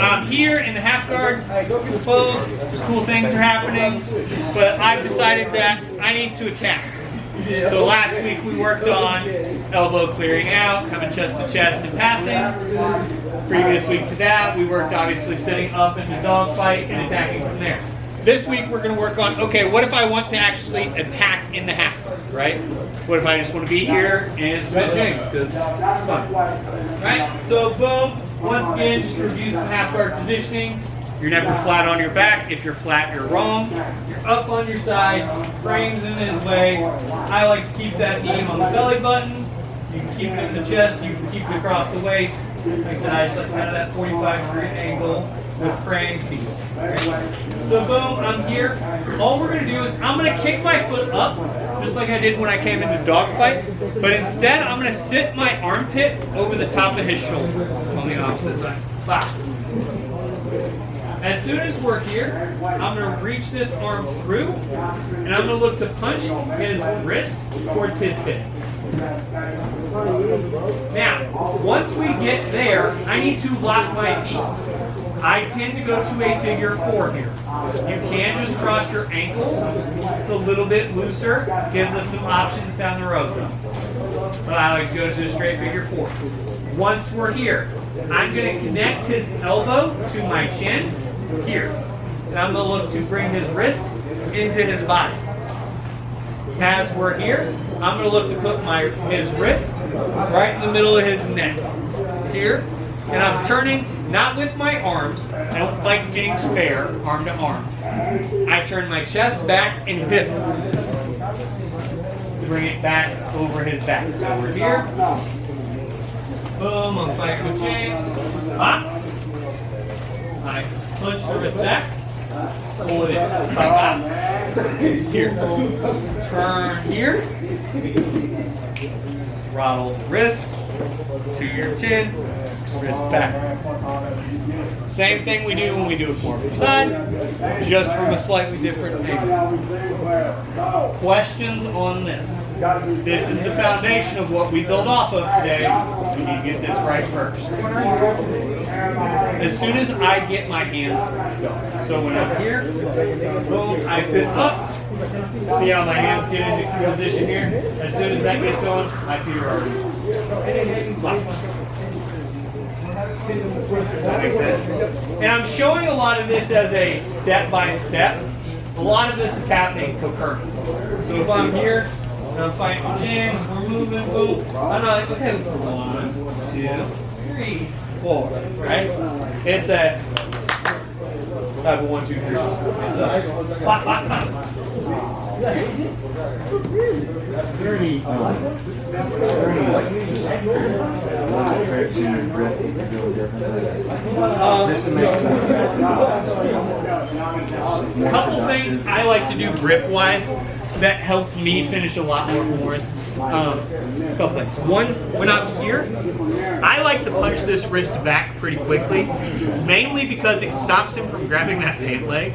I'm here in the half guard. Boom. Cool things are happening, but I've decided that I need to attack. So last week we worked on elbow clearing out, coming chest to chest and passing. Previous week to that, we worked obviously sitting up in the dogfight and attacking from there. This week we're going to work on, okay, what if I want to actually attack in the half guard, right? What if I just want to be here and submit James, because it's fun. Right? So boom, once again, just review some half guard positioning. You're never flat on your back. If you're flat, you're wrong. You're up on your side, frames in his way. I like to keep that knee on the belly button. You can keep it in the chest, you can keep it across the waist. Like I said, I just like kind of that 45-degree angle with praying feet. So boom, I'm here. All we're gonna do is I'm gonna kick my foot up, just like I did when I came into dogfight, but instead I'm gonna sit my armpit over the top of his shoulder on the opposite side. Bah. As soon as we're here, I'm gonna reach this arm through, and I'm gonna look to punch his wrist towards his hip. Now, once we get there, I need to lock my feet. I tend to go to a figure 4 here. You can just cross your ankles. It's a little bit looser. Gives us some options down the road though. But I like to go to a straight figure 4. Once we're here, I'm going to connect his elbow to my chin here. And I'm going to look to bring his wrist into his body. As we're here, I'm going to look to put his wrist right in the middle of his neck. Here. And I'm turning, not with my arms. I don't like James Fair, arm to arm. I turn my chest back and hip. Bring it back over his back. So we're here. Boom, I'm fighting with James. Hop. I punch the wrist back. Pull it in. Here. Turn here. Throttle the wrist to your chin. Wrist back. Same thing we do when we do a 4 from side, just from a slightly different angle. Questions on this? This is the foundation of what we build off of today. We need to get this right first. As soon as I get my hands going. So when I'm here, boom, I sit up. See how my hands get into position here? As soon as that gets going, my feet are already. That makes sense. And I'm showing a lot of this as a step-by-step. A lot of this is happening concurrently. So if I'm here and I'm fighting with James, we're moving, boom. I'm not like, okay, 1, 2, 3, 4, right? It's a type of 1, 2, 3. It's a pop, pop, pop. Tricks and grip you can do differently. A couple things I like to do grip-wise that help me finish a lot more wars. A couple things. One, when I'm here, I like to punch this wrist back pretty quickly, mainly because it stops him from grabbing that pant leg.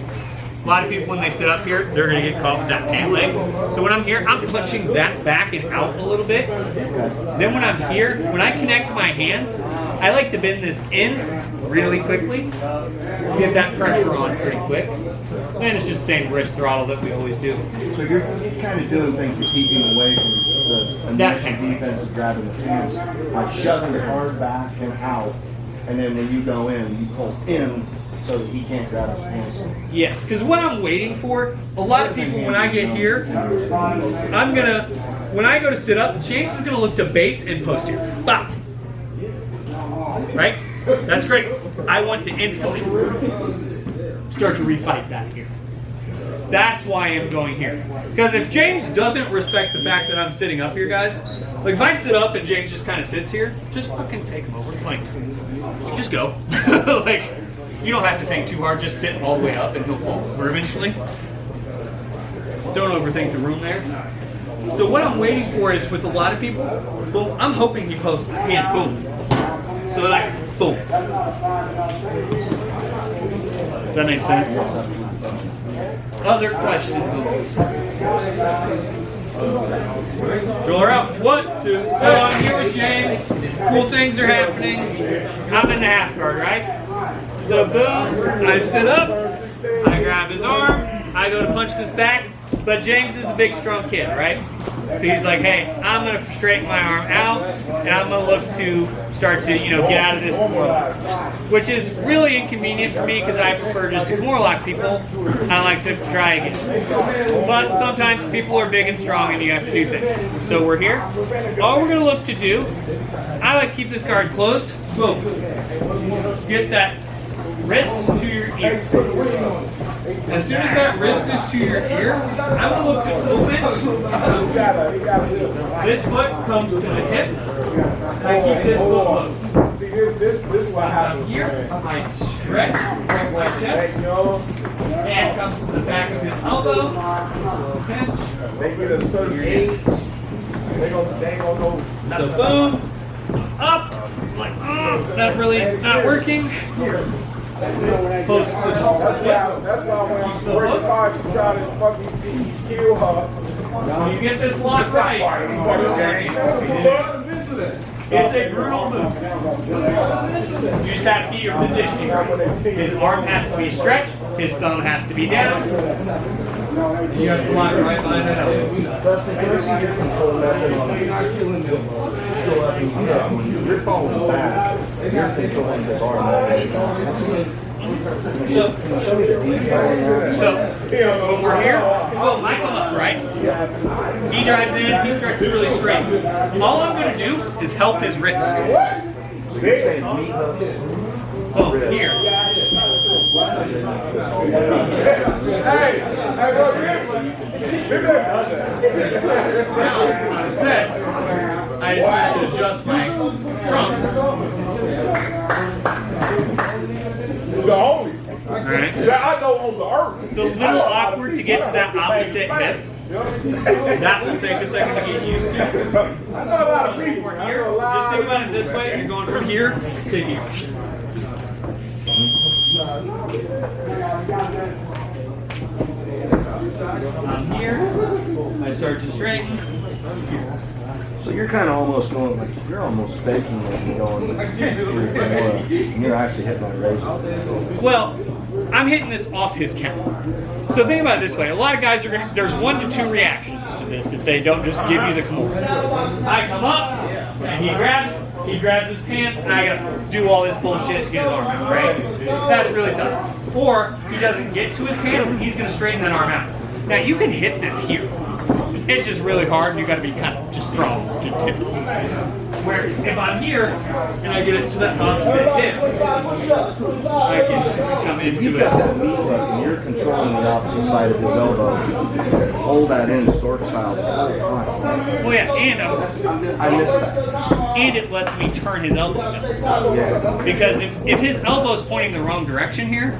A lot of people, when they sit up here, they're going to get caught with that pant leg. So when I'm here, I'm punching that back and out a little bit. Then when I'm here, when I connect my hands, I like to bend this in really quickly, get that pressure on pretty quick. Then it's just the same wrist throttle that we always do. So you're kind of doing things to keep him away from the initial defense of grabbing the fuse, like shoving it hard back and out, and then when you go in, you pull in so that he can't grab his pants. Yes, because what I'm waiting for, a lot of people, when I get here, when I go to sit up, James is gonna look to base and post here. Bop. Right? That's great. I want to instantly start to refight that here. That's why I'm going here. Because if James doesn't respect the fact that I'm sitting up here, guys, like if I sit up and James just kind of sits here, just fucking take him over. Like, just go. Like, you don't have to think too hard, just sit all the way up and he'll fall over eventually. Don't overthink the room there. So what I'm waiting for is with a lot of people, boom, I'm hoping he posts the hand, boom. So that I, boom. Does that make sense? Other questions on this? Draw her out. 1, 2. So I'm here with James. Cool things are happening. I'm in the half guard, right? So boom, I sit up, I grab his arm, I go to punch this back, but James is a big, strong kid, right? So he's like, hey, I'm gonna straighten my arm out, and I'm gonna look to start to, get out of this Kimura lock, which is really inconvenient for me because I prefer just to Kimura lock people. I like to try again. But sometimes people are big and strong and you have to do things. So we're here. All we're gonna look to do, I like to keep this guard closed. Boom. Get that wrist to your ear. As soon as that wrist is to your ear, I'm going to look to open. This foot comes to the hip. I keep this foot closed. Once I'm here, I stretch my chest. Hand comes to the back of his elbow. Pinch. So boom. Up. Like, that really is not working. Post to the That's why when you work hard, you try to fucking kill her. when you get this lock right, it's a brutal move. You just have to get your positioning right. His arm has to be stretched, his thumb has to be down. You have to lock right behind that elbow. Plus, if you see your control method on when you're falling back, you're controlling his arm. So when we're here, boom, I come up, right? He drives in, he starts really straight. All I'm going to do is help his wrist. Boom, here. Like I said, I just have to adjust my trunk. The only. Alright. Yeah, I know on the earth. It's a little awkward to get to that opposite hip. That will take a second to get used to. I know a lot of people. We're here. Just think about it this way. You're going from here to here. I'm here. I start to straighten. So you're kind of almost going like you're almost faking it and going and you're actually hitting on a razor. Well, I'm hitting this off his count. So think about it this way. A lot of guys are gonna. There's 1 to 2 reactions to this if they don't just give you the Kimura. I come up and he grabs his pants, and I gotta do all this bullshit to get his arm out, right? That's really tough. Or he doesn't get to his pants and he's gonna straighten that arm out. Now you can hit this here. It's just really hard and you gotta be kind of just strong to hit this. Where if I'm here and I get it to the opposite hip, I can come into You've it. got that meat hook and you're controlling the opposite side of his elbow. Hold that in sword style. Well, yeah, and I missed that. and it lets me turn his elbow down. Yeah. Because if his elbow's pointing the wrong direction here,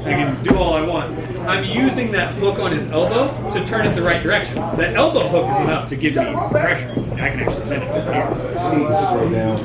I can do all I want. I'm using that hook on his elbow to turn it the right direction. The elbow hook is enough to give me pressure. I can actually finish it here. You need to slow down.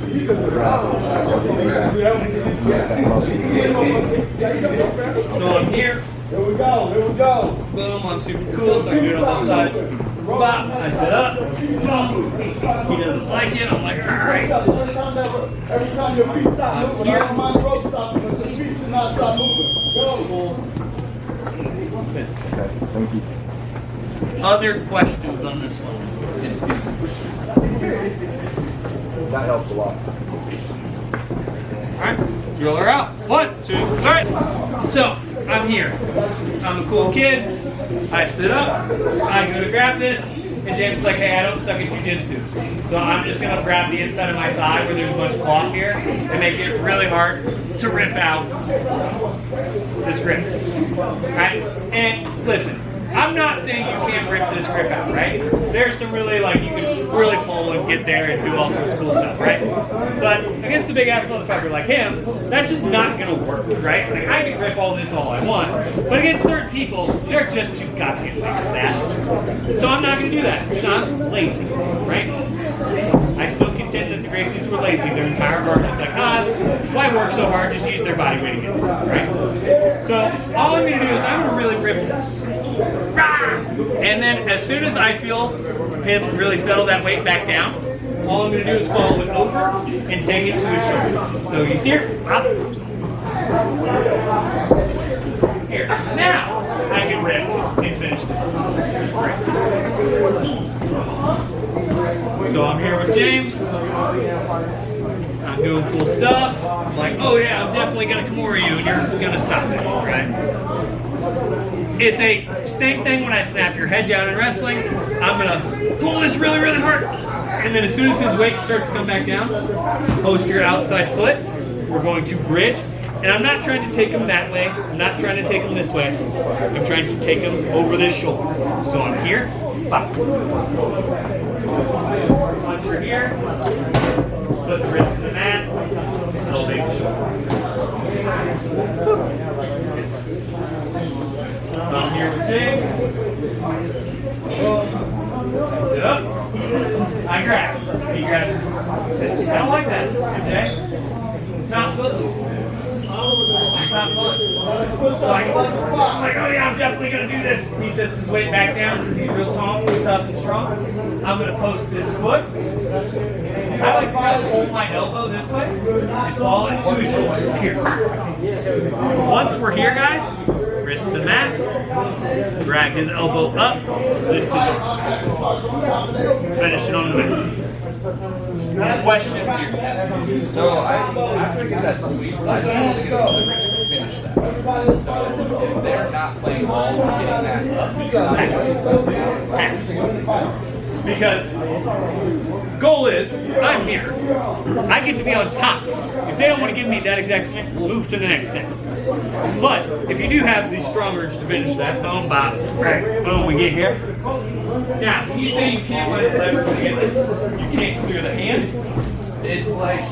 So I'm here. Here we go. Boom, I'm super cool, so I can do it on both sides. Bop, I sit up. Boom. He doesn't like it. I'm like, alright. Every time your feet stop moving, all my growth stop, but the feet should not stop moving. Go. Okay, thank you. Other questions on this one? That helps a lot. Alright, drill her out. 1, 2, 3. So, I'm here. I'm a cool kid. I sit up. I go to grab this. And James is like, hey, I don't suck at jiu-jitsu. So I'm just going to grab the inside of my thigh where there's a bunch of cloth here and make it really hard to rip out this grip. Right? And listen, I'm not saying you can't rip this grip out, right? There's some really, like, you can really pull and get there and do all sorts of cool stuff, right? But against a big-ass motherfucker like him, that's just not gonna work, right? Like, I can grip all this all I want, but against certain people, they're just too goddamn big for that. So I'm not gonna do that, because I'm lazy, right? I still contend that the Gracies were lazy. Their entire argument is like, why work so hard? Just use their body weight against them, right? So all I'm gonna do is I'm gonna really rip this. And then as soon as I feel him really settle that weight back down, all I'm going to do is follow it over and take it to his shoulder. So he's here, up. Here. Now I can rip and finish this. So I'm here with James. I'm doing cool stuff. I'm like, oh yeah, I'm definitely going to Kimura you and you're going to stop it, right? It's a same thing when I snap your head down in wrestling. I'm going to pull this really, really hard. And then as soon as his weight starts to come back down, post your outside foot. We're going to bridge. And I'm not trying to take him that way. I'm not trying to take him this way. I'm trying to take him over this shoulder. So I'm here. Pop. Puncher here. Put the wrist to the mat. Elevate the shoulder. I'm here with James. I sit up. I grab. He grabs. I don't like that. Okay? It's not footloose. It's not fun. Like, oh yeah, I'm definitely going to do this. He sets his weight back down because he's real tough and strong. I'm going to post this foot. I like to kind of hold my elbow this way and fall into his shoulder. Here. Once we're here, guys, wrist to the mat, drag his elbow up, lift his arm. Finish it on the mat. Questions here? So I figured that sweep was to finish that. So if they're not playing ball and getting that up, Pass. Because goal is, I'm here. I get to be on top. If they don't want to give me that exact thing, move to the next thing. But if you do have the strong urge to finish that, boom, bop, right, boom, we get here. Now, when you say you can't find the leverage to get this, you can't clear the hand. it's like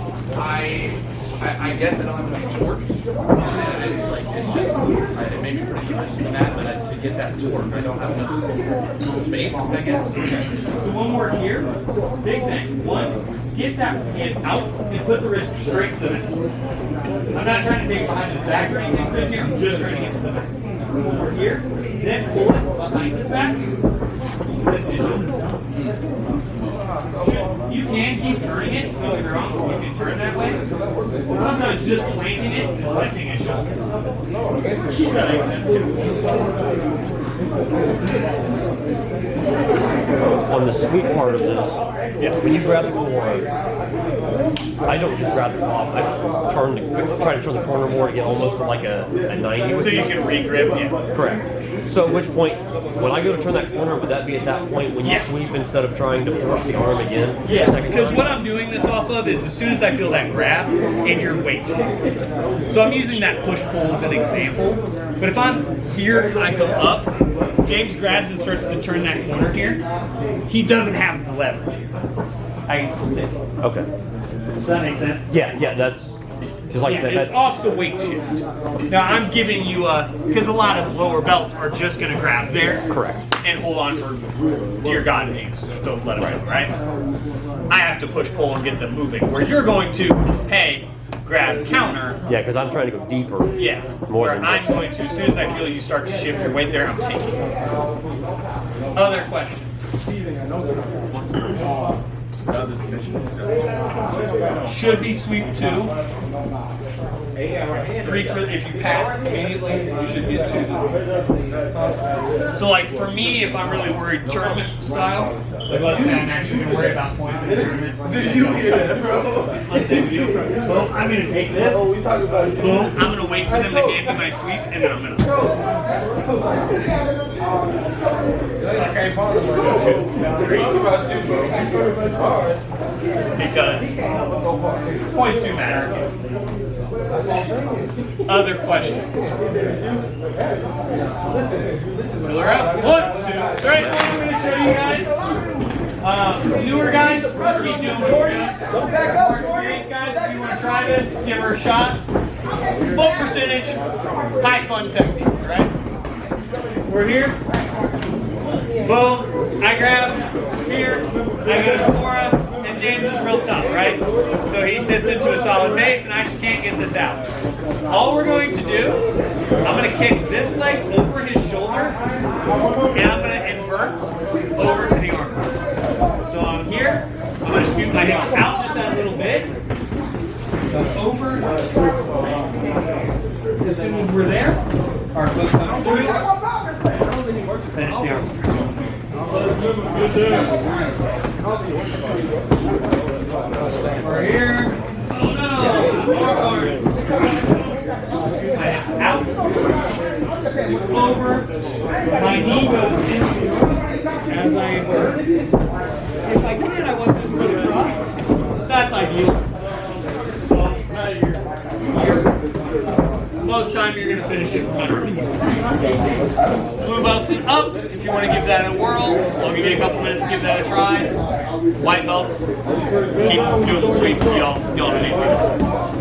I guess I don't have enough torque. It's just it may be pretty interesting in that, but to get that torque, I don't have enough space, I guess. So when we're here, big thing. One, get that hand out and put the wrist straight to the neck. I'm not trying to take behind his back or anything, Chris, here. I'm just trying to get to the back. When we're here, then pull it behind his back. Lift his shoulder. You can keep turning it, don't get me wrong, you can turn that way. But sometimes just planting it and lifting his shoulder. Does that make sense? On the sweet part of this, when you grab the core, I don't just grab the top. I try to turn the corner more to get almost to like a 90. So you can re-grip, yeah. Correct. So at which point, when I go to turn that corner, would that be at that point when you Yes. sweep instead of trying to force the arm again? Yes, because what I'm doing this off of is as soon as I feel that grab and your weight shift. So I'm using that push-pull as an example. But if I'm here, I come up, James grabs and starts to turn that corner here, he doesn't have the leverage here. I can still take it. Okay. Does that make sense? Yeah, that's just like Yeah, that. it's That's off the weight shift. Now I'm giving you because a lot of lower belts are just going to grab there. correct. And hold on for, dear God, James, don't let them go, right? I have to push pull and get them moving. Where you're going to, hey, grab counter, Yeah, because I'm trying to go deeper. yeah. More Where than I'm just- going to, as soon as I feel you start to shift your weight there, I'm taking it. Other questions? Should be sweep 2. 3 for if you pass immediately, you should get 2. So like for me, if I'm really worried tournament style, like let's say I'm actually gonna worry about points in a tournament. Let's say boom, I'm gonna take this. Boom, I'm gonna wait for them to hand me my sweep, and then I'm gonna. Because points do matter. Other questions? Fill her out. 1, 2, 3. I'm going to show you guys. Newer guys, just keep doing what you're doing. More experienced guys, if you want to try this, give her a shot. Low percentage, high fun technique, right? We're here. Boom. I grab here. I go to Kimura. And James is real tough, right? So he sits into a solid base, and I just can't get this out. All we're going to do, I'm going to kick this leg over his shoulder, and I'm going to invert over to the arm. So I'm here. I'm going to scoot my hips out just that little bit. Go over. As soon as we're there, our foot comes through. Finish the arm. We're here. Oh no! More arm. My hips out. Over. My knee goes into as I work. If I can, I want this foot across. That's ideal. Well, most time you're going to finish it from underneath. Blue belts and up. If you want to give that a whirl, I'll give you a couple minutes to give that a try. White belts, keep doing the sweeps. Y'all don't need to.